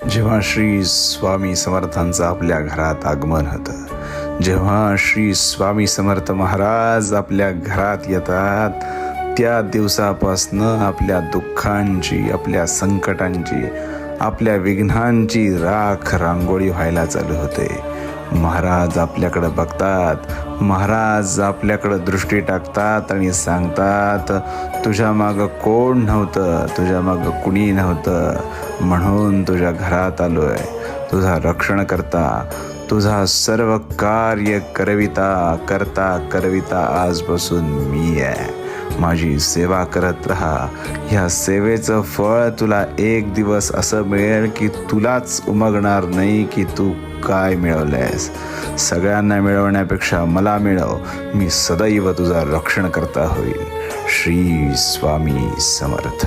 जेव्हा श्री स्वामी समर्थांचं आपल्या घरात आगमन होतं, जेव्हा श्री स्वामी समर्थ महाराज आपल्या घरात येतात, त्या दिवसापासनं आपल्या दुःखांची, आपल्या संकटांची, आपल्या विघ्नांची राख रांगोळी व्हायला चालू होते. महाराज आपल्याकडं बघतात, महाराज आपल्याकडं दृष्टी टाकतात आणि सांगतात, तुझ्या मागं कोण नव्हतं, तुझ्या मागं कुणी नव्हतं, म्हणून तुझ्या घरात आलोय. तुझा रक्षण करता, तुझा सर्व कार्य करविता करविता आजपासून मी आहे. माझी सेवा करत राहा. ह्या सेवेचं फळ तुला एक दिवस असं मिळेल की तुलाच उमगणार नाही की तू काय मिळवलंयस. सगळ्यांना मिळवण्यापेक्षा मला मिळव. मी सदैव तुझा रक्षण करता होईल. श्री स्वामी समर्थ.